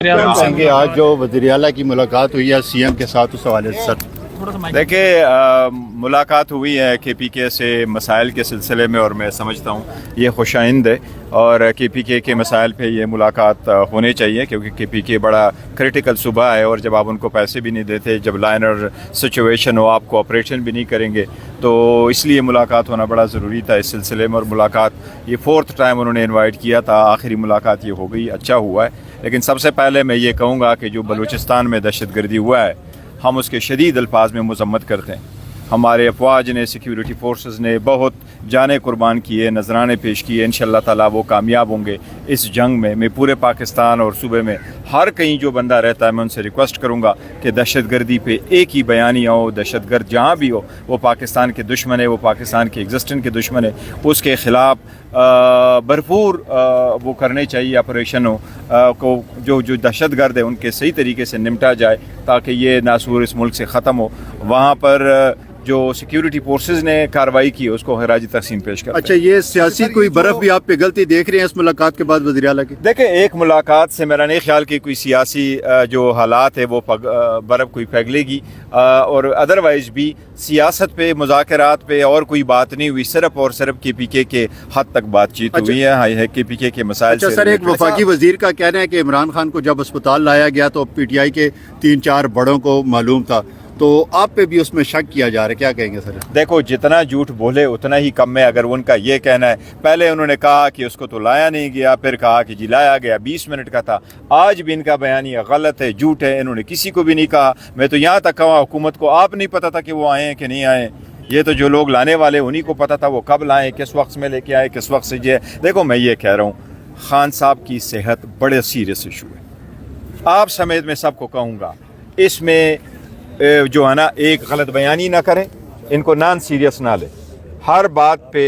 संगे आज जो वज़ीर आला की मुलाकात हुई है सीएम के साथ, उस हवाले से सर देखिए मुलाकात हुई है KPK से मसाइल के सिलसिले में और मैं समझता हूँ ये खुशाइंद है और KPK के मसाइल पे ये मुलाकात होने चाहिए क्योंकि KPK बड़ा क्रिटिकल सूबा है और जब आप उनको पैसे भी नहीं देते, जब लाइनर सिचुएशन हो, आप कोऑपरेशन भी नहीं करेंगे, तो इसलिए मुलाकात होना बड़ा ज़रूरी था इस सिलसिले में। और मुलाकात ये 4th टाइम उन्होंने इन्वाइट किया था, आखिरी मुलाकात ये हो गई, अच्छा हुआ है। लेकिन सबसे पहले मैं ये कहूँगा कि जो बलूचिस्तान में दहशतगर्दी हुआ है हम उसके शदीद अल्फाज में मज़म्मत करते हैं। हमारे अफवाज ने, सिक्योरिटी फोर्सेस ने बहुत जाने कुर्बान किए, नजराने पेश किए। इंशाअल्लाह ताला वो कामयाब होंगे इस जंग में। मैं पूरे पाकिस्तान और सूबे में हर कहीं जो बंदा रहता है मैं उनसे रिक्वेस्ट करूँगा कि दहशतगर्दी पे एक ही बयानी हो, दहशतगर्द जहाँ भी हो वो पाकिस्तान के दुश्मन है, वो पाकिस्तान के एग्जिस्टेंस के दुश्मन है, उसके ख़िलाफ़ भरपूर वो करने चाहिए ऑपरेशन हो को जो दहशतगर्द है उनके सही तरीके से निपटा जाए ताकि ये नासूर इस मुल्क से ख़त्म हो। वहाँ पर जो सिक्योरिटी फोर्सेस ने कार्रवाई की उसको खराज तहसीन पेश कर। अच्छा, ये सियासी कोई बर्फ भी आप पे गलती देख रहे हैं इस मुलाकात के बाद वज़ीर आला की? देखें, एक मुलाकात से मेरा नहीं ख्याल कि कोई सियासी जो हालात है वो बर्फ कोई फैगलेगी और अदरवाइज़ भी सियासत पे, मुज़ाकरात पे और कोई बात नहीं हुई, सिर्फ और सिर्फ KPK के हद तक बातचीत हुई है KPK के मसाइल से। सर, एक वफाकी वज़ीर का कहना है कि इमरान खान को जब अस्पताल लाया गया तो PTI के 3-4 बड़ों को मालूम था, तो आप पे भी उसमें शक किया जा रहा है, क्या कहेंगे सर? देखो, जितना झूठ बोले उतना ही कम है। अगर उनका ये कहना है, पहले उन्होंने कहा कि उसको तो लाया नहीं गया, फिर कहा कि जी लाया गया, 20 मिनट का था। आज भी इनका बयानिया गलत है, झूठ है। इन्होंने किसी को भी नहीं कहा। मैं तो यहाँ तक कहा हुकूमत को आप नहीं पता था कि वो आए हैं कि नहीं आए। ये तो जो लोग लाने वाले उन्हीं को पता था वो कब लाएँ, किस वक्त में लेके आए, किस वक्त से ये। देखो, मैं ये कह रहा हूँ, खान साहब की सेहत बड़े सीरियस इशू है। आप समेत मैं सबको कहूँगा इसमें जो है ना एक गलत बयानी ना करें, इनको नॉन सीरियस ना लें। हर बात पे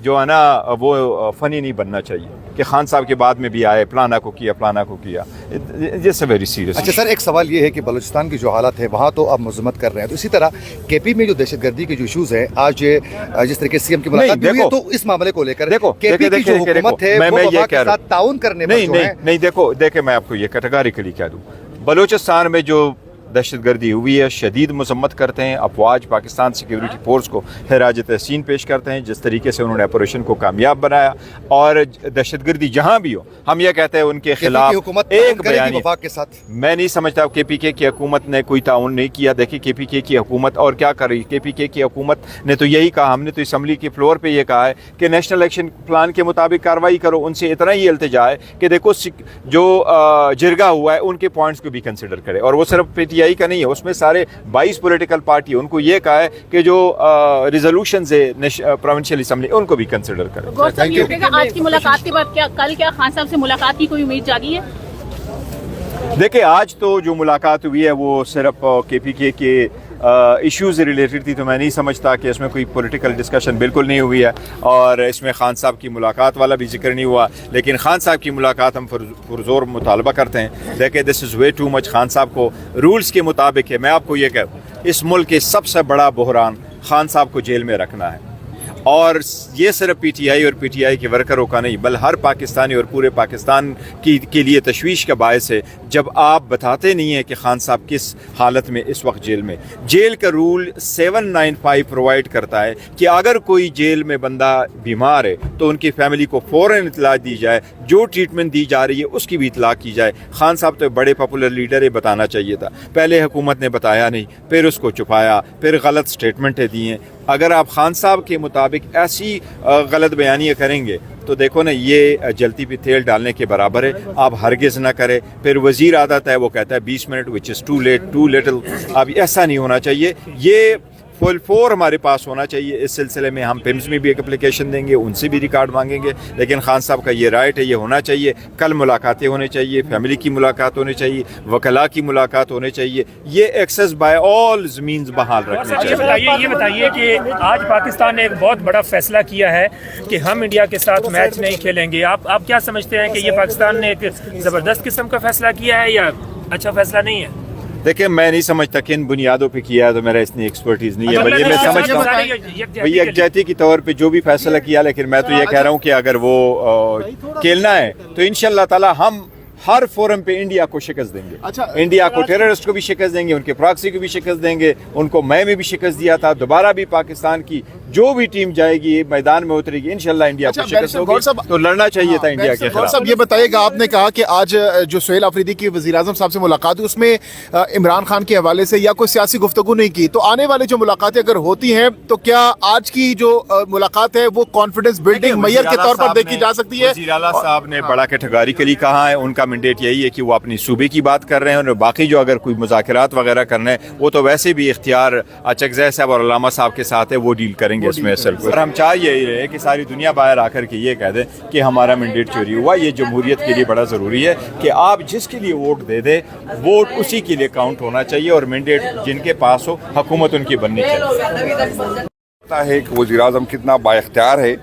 जो है ना वो फ़नी नहीं बनना चाहिए कि खान साहब के बाद में भी आए, फलाना को किया, फलाना को किया। जैसे वेरी सीरियस। अच्छा सर, एक सवाल ये है कि बलूचिस्तान की जो हालत है वहाँ तो आप मजम्मत कर रहे हैं, तो इसी तरह KP में जो दहशतगर्दी के जो इशूज़ है, आज जिस तरीके से CM की मुलाकात भी हुई है, तो इस मामले को लेकर देखो KP की जो हुकूमत है वो वफाक के साथ ताउन करने पर जो है। नहीं, देखो मैं आपको ये कैटेगरिकली कह दूँ, बलूचिस्तान में जो दहशतगर्दी हुई है शदीद मजम्मत करते हैं। अफवाज पाकिस्तान सिक्योरिटी फोर्स को खराज तहसीन पेश करते हैं जिस तरीके से उन्होंने ऑपरेशन को कामयाब बनाया। और दहशतगर्दी जहाँ भी हो हम ये कहते हैं उनके खिलाफ एक बयान के साथ। मैं नहीं समझता KPK की हुकूमत ने कोई ताउन नहीं किया। देखिए, KPK की हुकूमत और क्या कर रही। KPK की हुकूमत ने तो यही कहा, हमने तो असम्बली के फ्लोर पर यह कहा है कि नेशनल एक्शन प्लान के मुताबिक कार्रवाई करो। उनसे इतना ही इल्तिजा है कि देखो जो जिरगा हुआ है उनके पॉइंट्स को भी कंसिडर करे। और वो सिर्फ PTI का नहीं है, उसमें सारे 22 पॉलिटिकल पार्टी, उनको ये कहा है कि जो रिजोल्यूशन है प्रोविंशियल असेंबली उनको भी कंसिडर करें। आज की मुलाकात के बाद क्या खान साहब से मुलाकात की कोई उम्मीद जागी है? देखिए, आज तो जो मुलाकात हुई है वो सिर्फ KPK के इश्यूज़ से रिलेटेड थी, तो मैं नहीं समझता कि इसमें कोई पॉलिटिकल डिस्कशन बिल्कुल नहीं हुई है और इसमें खान साहब की मुलाकात वाला भी जिक्र नहीं हुआ। लेकिन खान साहब की मुलाकात हम पुरजोर मुतालबा करते हैं। देखिए, this is way too much. Khan साहब को रूल्स के मुताबिक है। मैं आपको ये कहूँ, इस मुल्क के सबसे बड़ा बहरान खान साहब को जेल में रखना है। और ये सिर्फ PTI और PTI के वर्करों का नहीं बल्कि हर पाकिस्तानी और पूरे पाकिस्तान के लिए तशवीश का बायस है जब आप बताते नहीं हैं कि खान साहब किस हालत में इस वक्त जेल में। जेल का रूल 795 प्रोवाइड करता है कि अगर कोई जेल में बंदा बीमार है तो उनकी फैमिली को फ़ौरन इतला दी जाए, जो ट्रीटमेंट दी जा रही है उसकी भी इतला की जाए। खान साहब तो बड़े पॉपुलर लीडर है, बताना चाहिए था। पहले हुकूमत ने बताया नहीं, फिर उसको छुपाया, फिर गलत स्टेटमेंटें दी हैं। अगर आप खान साहब के मुताबिक ऐसी गलत बयानियाँ करेंगे तो देखो ना, ये जलती पे तेल डालने के बराबर है। आप हरगिज़ ना करें। फिर वज़ीर आता है वो कहता है 20 minute, which is too late, too little. अब ऐसा नहीं होना चाहिए। ये फुल 4 हमारे पास होना चाहिए। इस सिलसिले में हम PIMS में भी एक एप्लीकेशन देंगे, उनसे भी रिकॉर्ड मांगेंगे। लेकिन खान साहब का ये राइट है, ये होना चाहिए। कल मुलाकातें होनी चाहिए, फैमिली की मुलाकात होनी चाहिए, वकला की मुलाकात होनी चाहिए। ये एक्सेस बाय ऑल मीन्स बहाल रखनी चाहिए। ये बताइए कि आज पाकिस्तान ने एक बहुत बड़ा फैसला किया है कि हम इंडिया के साथ मैच नहीं खेलेंगे। आप क्या समझते हैं कि ये पाकिस्तान ने एक ज़बरदस्त किस्म का फैसला किया है या अच्छा फैसला नहीं है? देखिए, मैं नहीं समझता किन बुनियादों पे किया है, तो मेरा इतनी एक्सपर्टीज नहीं है। बल्कि मैं समझता हूँ यकजहती के तौर पे जो भी फैसला किया। लेकिन मैं तो ये कह रहा हूँ कि अगर वो खेलना है तो इंशाअल्लाह ताला हम हर फोरम पे इंडिया को शिकस्त देंगे। अच्छा, इंडिया को टेररिस्ट को भी शिकस्त देंगे, उनके प्रॉक्सी को भी शिकस्त देंगे, उनको मैं में भी शिकस्त दिया था। दोबारा भी पाकिस्तान की जो भी टीम जाएगी मैदान में उतरेगी, इंशाल्लाह इंडिया को शिकस्त होगी। तो लड़ना चाहिए था इंडिया के खिलाफ। साहब ये बताइएगा, आपने कहा कि आज जो सुहेल अफरीदी की वज़ीर-ए-आज़म साहब से मुलाकात हुई उसमें इमरान खान के हवाले से या कोई सियासी गुफ्तगू नहीं की, तो आने वाली जो मुलाकातें अगर होती हैं तो क्या आज की जो मुलाकात है वो कॉन्फिडेंस बिल्डिंग मैयर के तौर पर देखी जा सकती है? वज़ीर आला साहब ने बड़ा कैटेगरी के लिए कहा है, उनका मैंडेट यही है कि वो अपनी सूबे की बात कर रहे हैं, और बाकी जो अगर कोई मुज़ाकरात वगैरह करना है वो तो वैसे भी इख्तियार चकज़ई साहब और अल्लामा साहब के साथ है, वो डील करेंगे इसमें। असल हम चाह यही रहे कि सारी दुनिया बाहर आकर के ये कह दें कि हमारा मैंडेट चोरी हुआ। ये जमहूरियत के लिए बड़ा ज़रूरी है कि आप जिसके लिए वोट दे दे, वोट उसी के लिए काउंट होना चाहिए, और मैंडेट जिनके पास हो हुकूमत उनकी बननी चाहिए। पता है कि वज़ीर आज़म कितना बाइख्तियार है,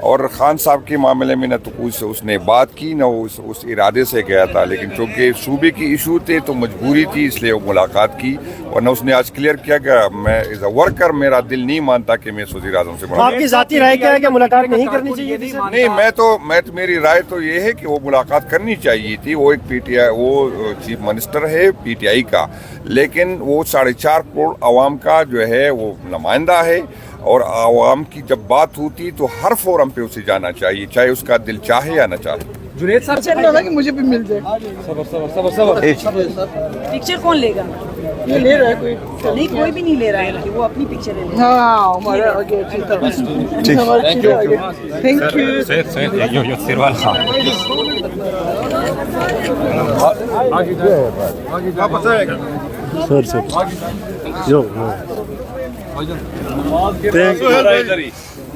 और ख़ान साहब के मामले में न तो कुछ उसने बात की न उस इरादे से गया था, लेकिन चूँकि सूबे की इशू थे तो मजबूरी थी, इसलिए वो मुलाकात की। और न उसने आज क्लियर किया कि मैं एज अ वर्कर मेरा दिल नहीं मानता कि मैं वज़ीर आज़म से मुलाकात। आपकी ज़ाती राय क्या है कि मुलाकात नहीं करनी चाहिए थी? नहीं, मैं तो मेरी राय तो ये है कि वो मुलाकात करनी चाहिए थी। वो एक PTI, वो चीफ मिनिस्टर है PTI का, लेकिन वो 4.5 करोड़ आवाम का जो है वो नुमाइंदा है, और आवाम की जब बात होती तो हर फोरम पे उसे जाना चाहिए, चाहे उसका दिल चाहे या न चाहे। जुनेद साहब से बोला कि मुझे भी मिल जाए। पिक्चर कौन लेगा? ये ले रहा है कोई? नहीं, कोई भी नहीं ले रहा है, वो अपनी पिक्चर ले। हाँ, हमारे आगे थैंक यू।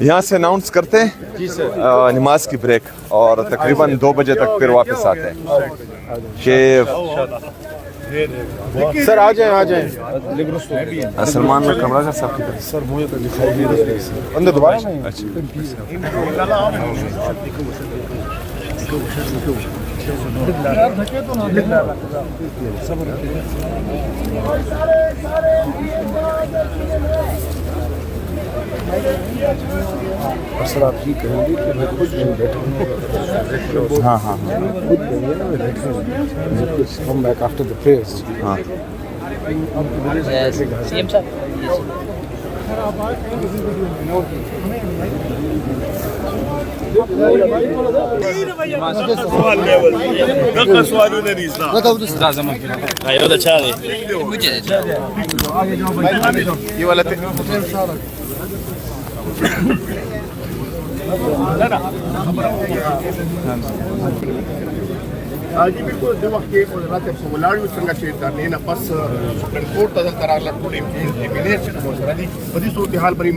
यहाँ से अनाउंस करते हैं नमाज की ब्रेक, और तकरीबन 2 बजे तक फिर वापस आते हैं कि सर आ जाए सलमान में कमरा का साहब की तरफ सर मुझे तो दिखाई नहीं दे रहा अंदर दोबारा नहीं। सर आप ये कहेंगे कि मैं खुद नहीं बैठा? हाँ हाँ खुद कहेंगे ना, मैं बैठा come back after the prayers. हाँ सीएम साहब ये वाला Aquí me puedo decir que por el rato popular y usted que también pasa Supreme Court da قرار لټول امیلیشن مو سره دي په دې صورت حال پر